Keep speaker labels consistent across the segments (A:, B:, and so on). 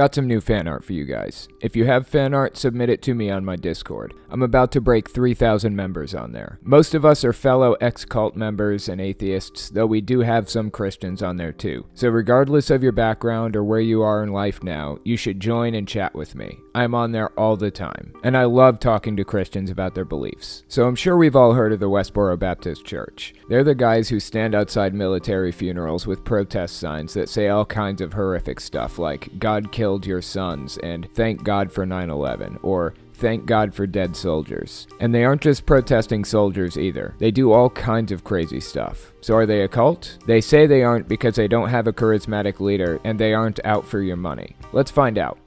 A: Got some new fan art for you guys. If you have fan art, submit it to me on my Discord. I'm about to break 3,000 members on there. Most of us are fellow ex-cult members and atheists, though we do have some Christians on there too. So regardless of your background or where you are in life now, you should join and chat with me. I'm on there all the time, and I love talking to Christians about their beliefs. So I'm sure we've all heard of the Westboro Baptist Church. They're the guys who stand outside military funerals with protest signs that say all kinds of horrific stuff like, "God killed your sons," and "Thank God for 9/11," or "Thank God for dead soldiers." And they aren't just protesting soldiers either. They do all kinds of crazy stuff. So are they a cult? They say they aren't because they don't have a charismatic leader and they aren't out for your money. Let's find out.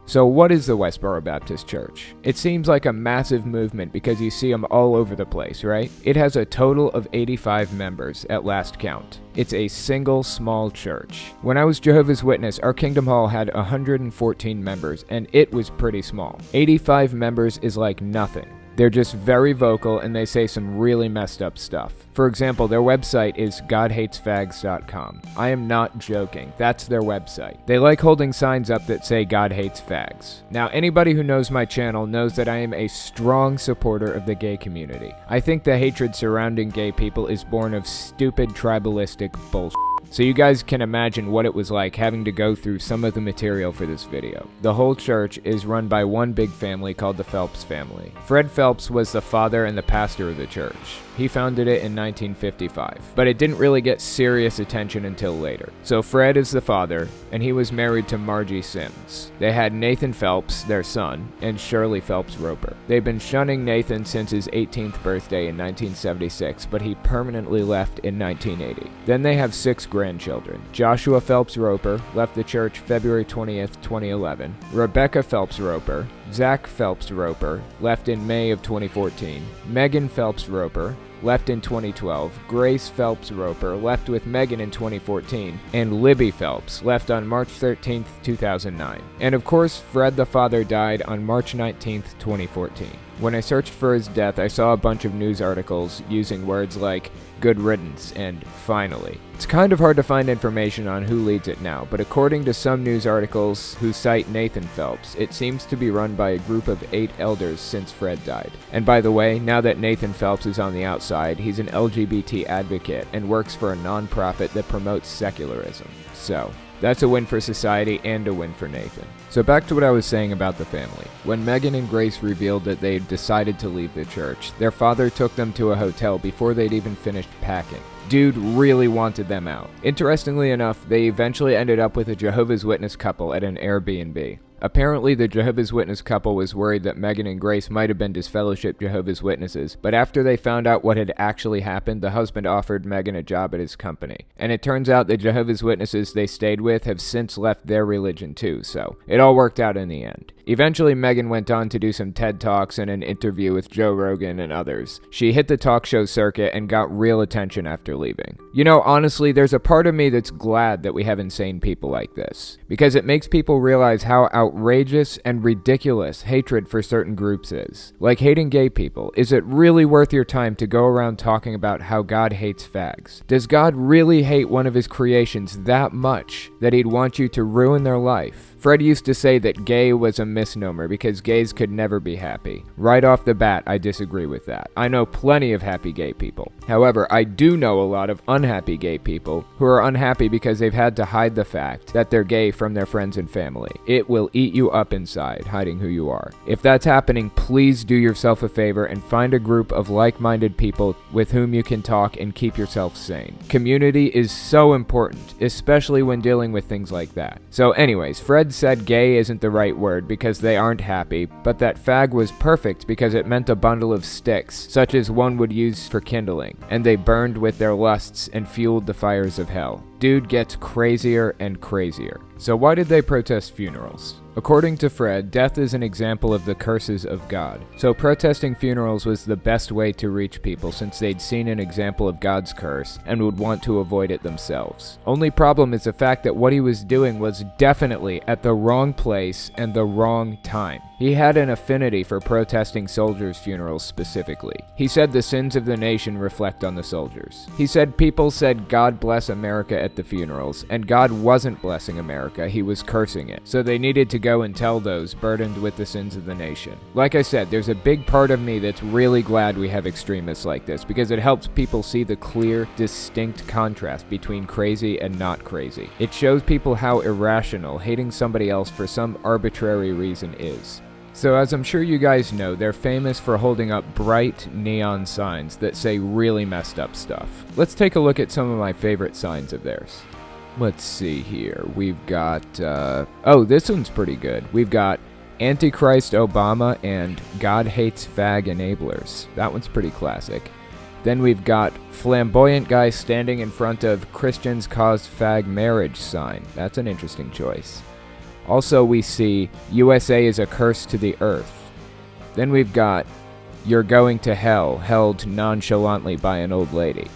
A: So what is the Westboro Baptist Church? It seems like a massive movement because you see them all over the place, right? It has a total of 85 members at last count. It's a single small church. When I was Jehovah's Witness, our Kingdom Hall had 114 members, and it was pretty small. 85 members is like nothing. They're just very vocal and they say some really messed up stuff. For example, their website is godhatesfags.com. I am not joking. That's their website. They like holding signs up that say God hates fags. Now, anybody who knows my channel knows that I am a strong supporter of the gay community. I think the hatred surrounding gay people is born of stupid tribalistic bullshit. So you guys can imagine what it was like having to go through some of the material for this video. The whole church is run by one big family called the Phelps family. Fred Phelps was the father and the pastor of the church. He founded it in 1955, but it didn't really get serious attention until later. So Fred is the father, and he was married to Margie Sims. They had Nathan Phelps, their son, and Shirley Phelps Roper. They've been shunning Nathan since his 18th birthday in 1976, but he permanently left in 1980. Then they have 6 grandchildren. Joshua Phelps Roper left the church February 20th, 2011. Rebecca Phelps Roper, Zach Phelps Roper left in May of 2014. Megan Phelps Roper left in 2012, Grace Phelps Roper left with Megan in 2014, and Libby Phelps left on March 13th, 2009. And of course, Fred the father died on March 19th, 2014. When I searched for his death, I saw a bunch of news articles using words like "good riddance" and "finally." It's kind of hard to find information on who leads it now, but according to some news articles who cite Nathan Phelps, it seems to be run by a group of 8 elders since Fred died. And by the way, now that Nathan Phelps is on the outside, he's an LGBT advocate and works for a non-profit that promotes secularism. So that's a win for society and a win for Nathan. So back to what I was saying about the family. When Megan and Grace revealed that they'd decided to leave the church, their father took them to a hotel before they'd even finished packing. Dude really wanted them out. Interestingly enough, they eventually ended up with a Jehovah's Witness couple at an Airbnb. Apparently, the Jehovah's Witness couple was worried that Megan and Grace might have been disfellowshipped Jehovah's Witnesses, but after they found out what had actually happened, the husband offered Megan a job at his company. And it turns out the Jehovah's Witnesses they stayed with have since left their religion too, so it all worked out in the end. Eventually, Megan went on to do some TED Talks and an interview with Joe Rogan and others. She hit the talk show circuit and got real attention after leaving. You know, honestly, there's a part of me that's glad that we have insane people like this, because it makes people realize how outrageous and ridiculous hatred for certain groups is. Like hating gay people. Is it really worth your time to go around talking about how God hates fags? Does God really hate one of his creations that much that he'd want you to ruin their life? Fred used to say that gay was a misnomer because gays could never be happy. Right off the bat, I disagree with that. I know plenty of happy gay people. However, I do know a lot of unhappy gay people who are unhappy because they've had to hide the fact that they're gay from their friends and family. It will eat you up inside, hiding who you are. If that's happening, please do yourself a favor and find a group of like-minded people with whom you can talk and keep yourself sane. Community is so important, especially when dealing with things like that. So anyways, Fred said gay isn't the right word because they aren't happy, but that fag was perfect because it meant a bundle of sticks, such as one would use for kindling, and they burned with their lusts and fueled the fires of hell. Dude gets crazier and crazier. So why did they protest funerals? According to Fred, death is an example of the curses of God. So protesting funerals was the best way to reach people since they'd seen an example of God's curse and would want to avoid it themselves. Only problem is the fact that what he was doing was definitely at the wrong place and the wrong time. He had an affinity for protesting soldiers' funerals specifically. He said the sins of the nation reflect on the soldiers. He said people said God bless America at the funerals, and God wasn't blessing America, he was cursing it. So they needed to go and tell those burdened with the sins of the nation. Like I said, there's a big part of me that's really glad we have extremists like this, because it helps people see the clear, distinct contrast between crazy and not crazy. It shows people how irrational hating somebody else for some arbitrary reason is. So as I'm sure you guys know, they're famous for holding up bright neon signs that say really messed up stuff. Let's take a look at some of my favorite signs of theirs. Let's see here. We've got, oh, this one's pretty good. We've got Antichrist Obama and God Hates Fag Enablers. That one's pretty classic. Then we've got Flamboyant Guy Standing in Front of Christians Cause Fag Marriage sign. That's an interesting choice. Also, we see USA is a curse to the earth. Then we've got You're Going to Hell, held nonchalantly by an old lady.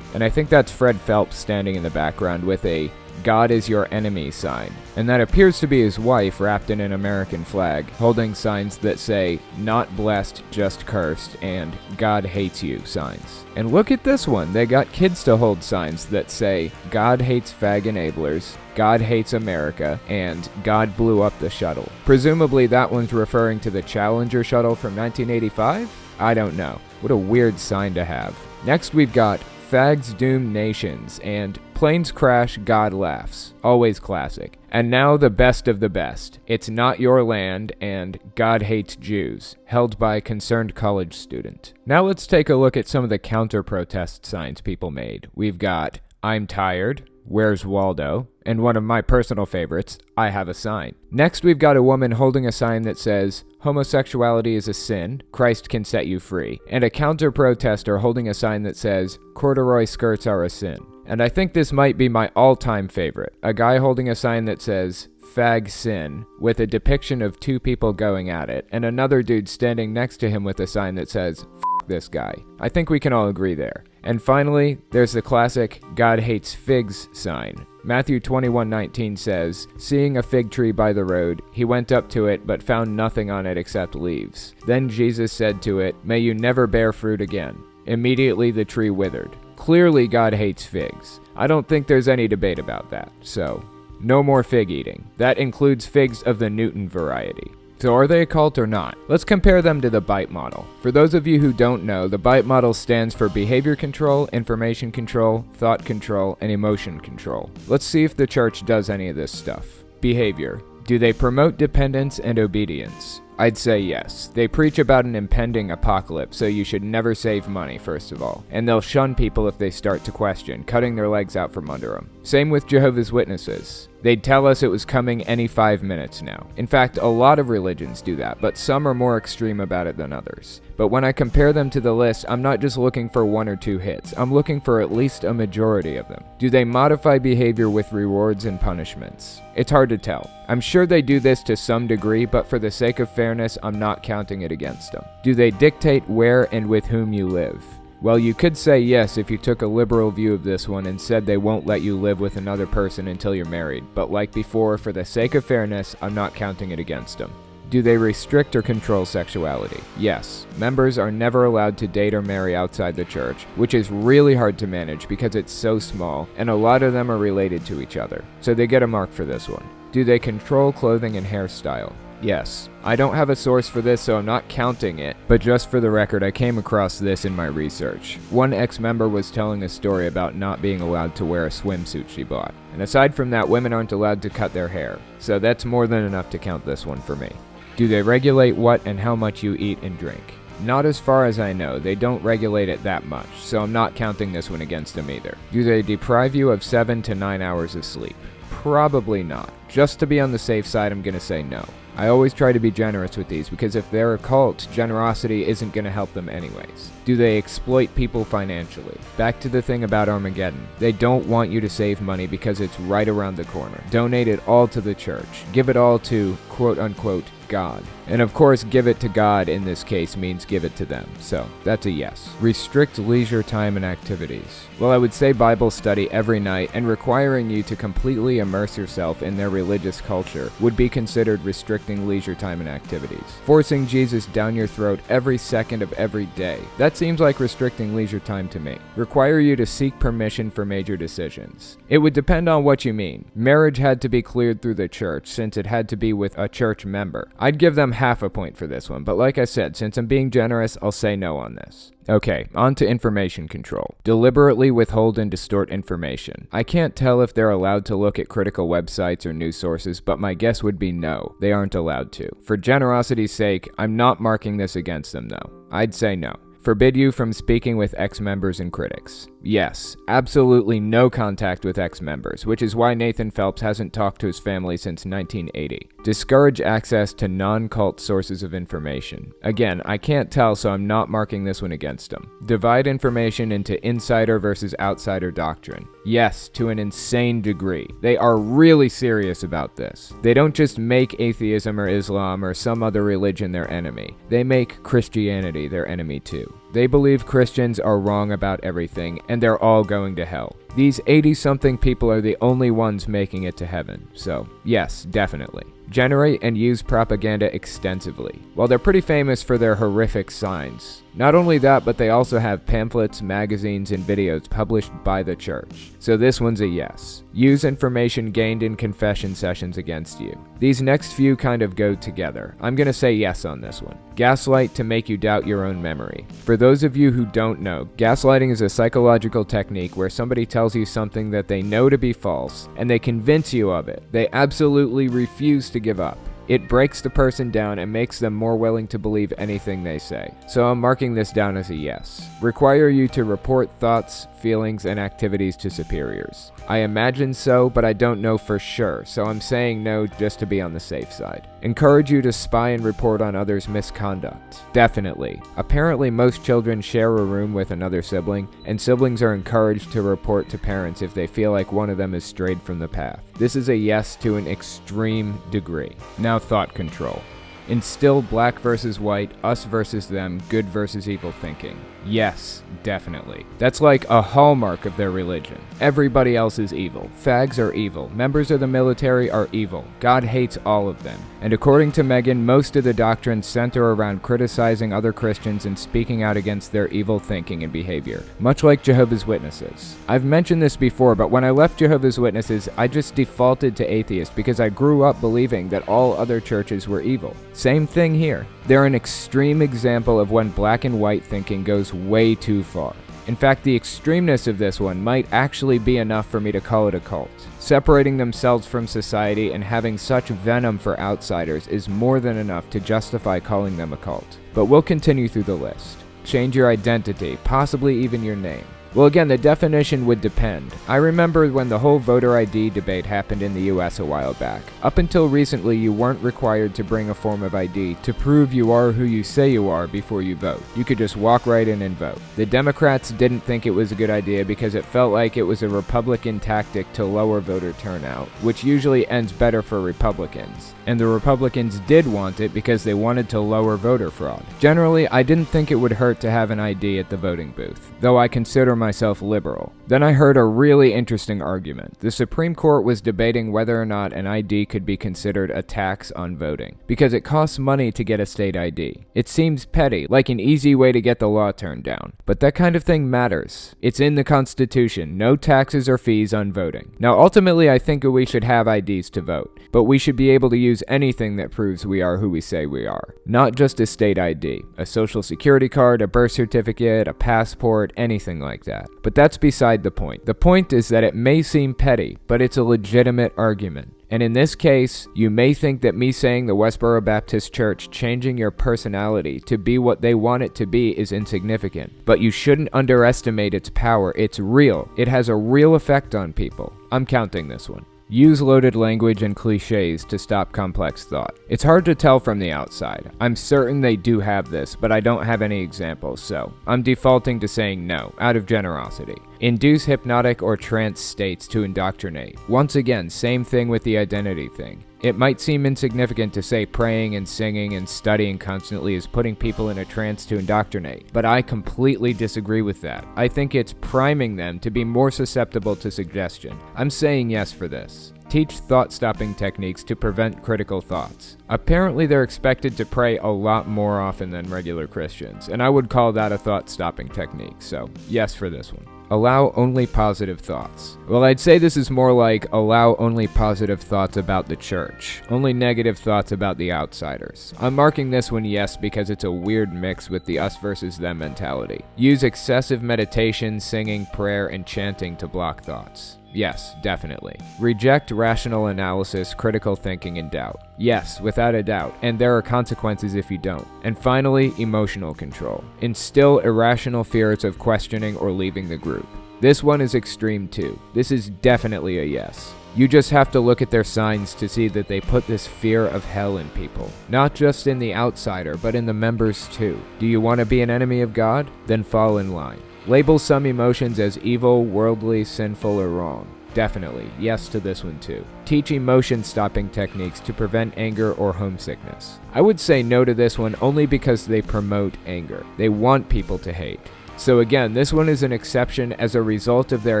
A: And I think that's Fred Phelps standing in the background with a God is your enemy sign. And that appears to be his wife wrapped in an American flag, holding signs that say, not blessed, just cursed, and God hates you signs. And look at this one. They got kids to hold signs that say, God hates fag enablers, God hates America, and God blew up the shuttle. Presumably that one's referring to the Challenger shuttle from 1985? I don't know. What a weird sign to have. Next we've got Fags Doom Nations and Planes Crash, God Laughs. Always classic. And now the best of the best. It's Not Your Land and God Hates Jews, held by a concerned college student. Now let's take a look at some of the counter-protest signs people made. We've got I'm Tired, Where's Waldo, and one of my personal favorites, I Have a Sign. Next we've got a woman holding a sign that says, homosexuality is a sin, Christ can set you free, and a counter-protester holding a sign that says, corduroy skirts are a sin. And I think this might be my all-time favorite, a guy holding a sign that says, fag sin, with a depiction of two people going at it, and another dude standing next to him with a sign that says, f this guy. I think we can all agree there. And finally, there's the classic God hates figs sign. Matthew 21:19 says, seeing a fig tree by the road, he went up to it but found nothing on it except leaves. Then Jesus said to it, may you never bear fruit again. Immediately the tree withered. Clearly God hates figs. I don't think there's any debate about that. So, no more fig eating. That includes figs of the Newton variety. So are they a cult or not? Let's compare them to the BITE model. For those of you who don't know, the BITE model stands for behavior control, information control, thought control, and emotion control. Let's see if the church does any of this stuff. Behavior. Do they promote dependence and obedience? I'd say yes. They preach about an impending apocalypse, so you should never save money, first of all. And they'll shun people if they start to question, cutting their legs out from under them. Same with Jehovah's Witnesses. They'd tell us it was coming any 5 minutes now. In fact, a lot of religions do that, but some are more extreme about it than others. But when I compare them to the list, I'm not just looking for 1 or 2 hits. I'm looking for at least a majority of them. Do they modify behavior with rewards and punishments? It's hard to tell. I'm sure they do this to some degree, but for the sake of fairness, I'm not counting it against them. Do they dictate where and with whom you live? Well, you could say yes if you took a liberal view of this one and said they won't let you live with another person until you're married, but like before, for the sake of fairness, I'm not counting it against them. Do they restrict or control sexuality? Yes. Members are never allowed to date or marry outside the church, which is really hard to manage because it's so small, and a lot of them are related to each other, so they get a mark for this one. Do they control clothing and hairstyle? Yes. I don't have a source for this, so I'm not counting it, but just for the record, I came across this in my research. One ex-member was telling a story about not being allowed to wear a swimsuit she bought. And aside from that, women aren't allowed to cut their hair, so that's more than enough to count this one for me. Do they regulate what and how much you eat and drink? Not as far as I know, they don't regulate it that much, so I'm not counting this one against them either. Do they deprive you of 7 to 9 hours of sleep? Probably not. Just to be on the safe side, I'm gonna say no. I always try to be generous with these because if they're a cult, generosity isn't going to help them anyways. Do they exploit people financially? Back to the thing about Armageddon. They don't want you to save money because it's right around the corner. Donate it all to the church. Give it all to, quote unquote, God. And of course, give it to God in this case means give it to them. So that's a yes. Restrict leisure time and activities. Well, I would say Bible study every night and requiring you to completely immerse yourself in their religious culture would be considered restricting leisure time and activities. Forcing Jesus down your throat every second of every day. That seems like restricting leisure time to me. Require you to seek permission for major decisions. It would depend on what you mean. Marriage had to be cleared through the church since it had to be with a church member. I'd give them half a point for this one, but like I said, since I'm being generous, I'll say no on this. Okay, on to information control. Deliberately withhold and distort information. I can't tell if they're allowed to look at critical websites or news sources, but my guess would be no, they aren't allowed to. For generosity's sake, I'm not marking this against them though. I'd say no. Forbid you from speaking with ex-members and critics. Yes, absolutely no contact with ex-members, which is why Nathan Phelps hasn't talked to his family since 1980. Discourage access to non-cult sources of information. Again, I can't tell, so I'm not marking this one against them. Divide information into insider versus outsider doctrine. Yes, to an insane degree. They are really serious about this. They don't just make atheism or Islam or some other religion their enemy. They make Christianity their enemy too. They believe Christians are wrong about everything, and they're all going to hell. These 80-something people are the only ones making it to heaven, so yes, definitely. Generate and use propaganda extensively. While they're pretty famous for their horrific signs. Not only that, but they also have pamphlets, magazines, and videos published by the church. So this one's a yes. Use information gained in confession sessions against you. These next few kind of go together. I'm gonna say yes on this one. Gaslight to make you doubt your own memory. For those of you who don't know, gaslighting is a psychological technique where somebody tells you something that they know to be false, and they convince you of it. They absolutely refuse to give up. It breaks the person down and makes them more willing to believe anything they say. So I'm marking this down as a yes. Require you to report thoughts, feelings, and activities to superiors. I imagine so, but I don't know for sure, so I'm saying no just to be on the safe side. Encourage you to spy and report on others' misconduct. Definitely. Apparently most children share a room with another sibling, and siblings are encouraged to report to parents if they feel like one of them has strayed from the path. This is a yes to an extreme degree. Now thought control. Instill black versus white, us versus them, good versus evil thinking. Yes, definitely. That's like a hallmark of their religion. Everybody else is evil. Fags are evil. Members of the military are evil. God hates all of them. And according to Megan, most of the doctrines center around criticizing other Christians and speaking out against their evil thinking and behavior, much like Jehovah's Witnesses. I've mentioned this before, but when I left Jehovah's Witnesses, I just defaulted to atheist because I grew up believing that all other churches were evil. Same thing here. They're an extreme example of when black and white thinking goes way too far. In fact, the extremeness of this one might actually be enough for me to call it a cult. Separating themselves from society and having such venom for outsiders is more than enough to justify calling them a cult. But we'll continue through the list. Change your identity, possibly even your name. Well, again, the definition would depend. I remember when the whole voter ID debate happened in the US a while back. Up until recently, you weren't required to bring a form of ID to prove you are who you say you are before you vote. You could just walk right in and vote. The Democrats didn't think it was a good idea because it felt like it was a Republican tactic to lower voter turnout, which usually ends better for Republicans. And the Republicans did want it because they wanted to lower voter fraud. Generally, I didn't think it would hurt to have an ID at the voting booth, though I consider myself liberal. Then I heard a really interesting argument. The Supreme Court was debating whether or not an ID could be considered a tax on voting, because it costs money to get a state ID. It seems petty, like an easy way to get the law turned down. But that kind of thing matters. It's in the Constitution, no taxes or fees on voting. Now ultimately I think we should have IDs to vote, but we should be able to use anything that proves we are who we say we are. Not just a state ID, a social security card, a birth certificate, a passport, anything like that. But that's beside the point. The point is that it may seem petty, but it's a legitimate argument. And in this case, you may think that me saying the Westboro Baptist Church changing your personality to be what they want it to be is insignificant. But you shouldn't underestimate its power. It's real. It has a real effect on people. I'm counting this one. Use loaded language and cliches to stop complex thought. It's hard to tell from the outside. I'm certain they do have this, but I don't have any examples, so I'm defaulting to saying no, out of generosity. Induce hypnotic or trance states to indoctrinate. Once again, same thing with the identity thing. It might seem insignificant to say praying and singing and studying constantly is putting people in a trance to indoctrinate, but I completely disagree with that. I think it's priming them to be more susceptible to suggestion. I'm saying yes for this. Teach thought-stopping techniques to prevent critical thoughts. Apparently they're expected to pray a lot more often than regular Christians, and I would call that a thought-stopping technique, so yes for this one. Allow only positive thoughts. Well, I'd say this is more like allow only positive thoughts about the church, only negative thoughts about the outsiders. I'm marking this one yes because it's a weird mix with the us versus them mentality. Use excessive meditation, singing, prayer, and chanting to block thoughts. Yes, definitely. Reject rational analysis, critical thinking, and doubt. Yes, without a doubt, and there are consequences if you don't. And finally, emotional control. Instill irrational fears of questioning or leaving the group. This one is extreme too. This is definitely a yes. You just have to look at their signs to see that they put this fear of hell in people. Not just in the outsider, but in the members too. Do you want to be an enemy of God? Then fall in line. Label some emotions as evil, worldly, sinful, or wrong. Definitely, yes to this one too. Teach emotion-stopping techniques to prevent anger or homesickness. I would say no to this one only because they promote anger. They want people to hate. So again, this one is an exception as a result of their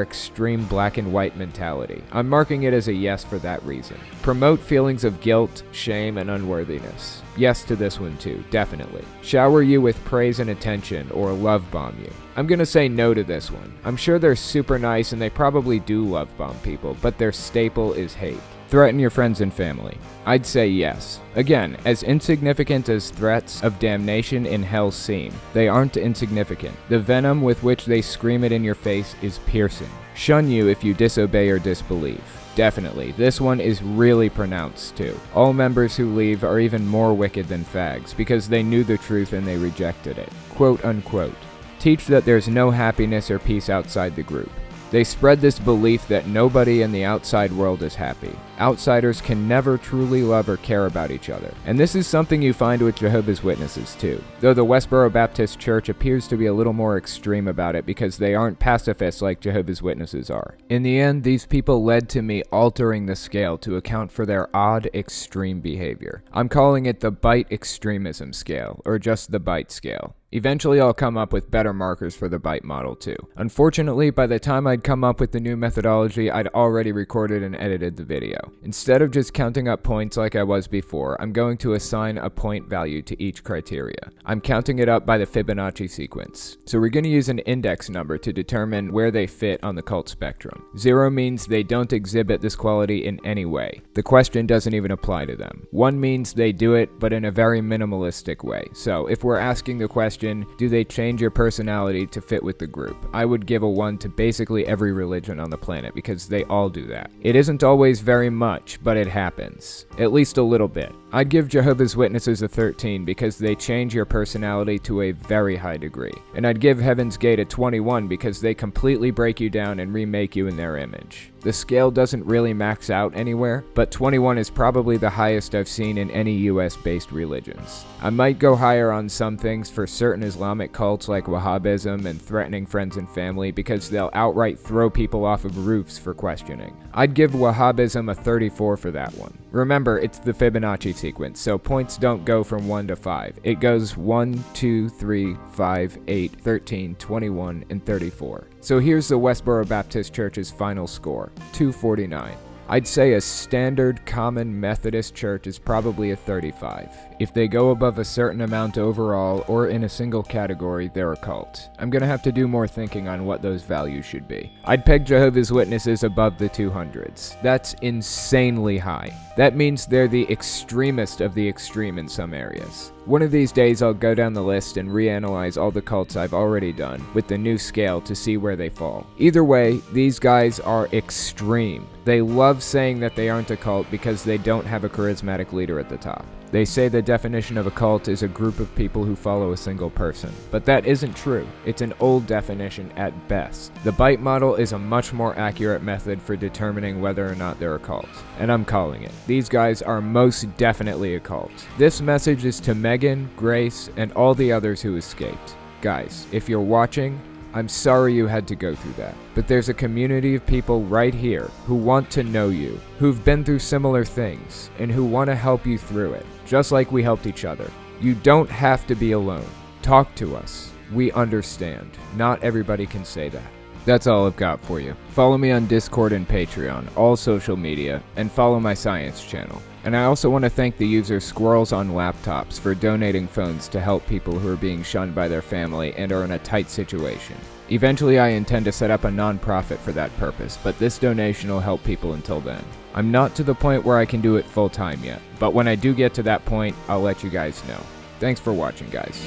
A: extreme black and white mentality. I'm marking it as a yes for that reason. Promote feelings of guilt, shame, and unworthiness. Yes to this one too, definitely. Shower you with praise and attention, or love bomb you. I'm gonna say no to this one. I'm sure they're super nice and they probably do love bomb people, but their staple is hate. Threaten your friends and family. I'd say yes. Again, as insignificant as threats of damnation in hell seem, they aren't insignificant. The venom with which they scream it in your face is piercing. Shun you if you disobey or disbelieve. Definitely, this one is really pronounced too. All members who leave are even more wicked than fags because they knew the truth and they rejected it. Quote unquote. Teach that there's no happiness or peace outside the group. They spread this belief that nobody in the outside world is happy. Outsiders can never truly love or care about each other. And this is something you find with Jehovah's Witnesses too. Though the Westboro Baptist Church appears to be a little more extreme about it because they aren't pacifists like Jehovah's Witnesses are. In the end, these people led to me altering the scale to account for their odd, extreme behavior. I'm calling it the bite extremism scale, or just the bite scale. Eventually I'll come up with better markers for the bite model too. Unfortunately, by the time I'd come up with the new methodology, I'd already recorded and edited the video. Instead of just counting up points like I was before, I'm going to assign a point value to each criteria. I'm counting it up by the Fibonacci sequence. So we're going to use an index number to determine where they fit on the cult spectrum. 0 means they don't exhibit this quality in any way. The question doesn't even apply to them. 1 means they do it, but in a very minimalistic way. So if we're asking the question, do they change your personality to fit with the group? I would give a 1 to basically every religion on the planet because they all do that. It isn't always very much, but it happens. At least a little bit. I'd give Jehovah's Witnesses a 13 because they change your personality to a very high degree. And I'd give Heaven's Gate a 21 because they completely break you down and remake you in their image. The scale doesn't really max out anywhere, but 21 is probably the highest I've seen in any US-based religions. I might go higher on some things for certain Islamic cults like Wahhabism and threatening friends and family because they'll outright throw people off of roofs for questioning. I'd give Wahhabism a 34 for that one. Remember, it's the Fibonacci sequence, so points don't go from 1 to 5. It goes 1, 2, 3, 5, 8, 13, 21, and 34. So here's the Westboro Baptist Church's final score, 249. I'd say a standard common Methodist church is probably a 35. If they go above a certain amount overall or in a single category, they're a cult. I'm gonna have to do more thinking on what those values should be. I'd peg Jehovah's Witnesses above the 200s. That's insanely high. That means they're the extremist of the extreme in some areas. One of these days I'll go down the list and reanalyze all the cults I've already done with the new scale to see where they fall. Either way, these guys are extreme. They love saying that they aren't a cult because they don't have a charismatic leader at the top. They say the definition of a cult is a group of people who follow a single person. But that isn't true. It's an old definition at best. The bite model is a much more accurate method for determining whether or not they're a cult. And I'm calling it. These guys are most definitely a cult. This message is to Megan, Grace, and all the others who escaped. Guys, if you're watching, I'm sorry you had to go through that, but there's a community of people right here who want to know you, who've been through similar things, and who want to help you through it, just like we helped each other. You don't have to be alone. Talk to us. We understand. Not everybody can say that. That's all I've got for you. Follow me on Discord and Patreon, all social media, and follow my science channel. And I also want to thank the user Squirrels on Laptops for donating phones to help people who are being shunned by their family and are in a tight situation. Eventually I intend to set up a non-profit for that purpose, but this donation will help people until then. I'm not to the point where I can do it full time yet, but when I do get to that point, I'll let you guys know. Thanks for watching, guys.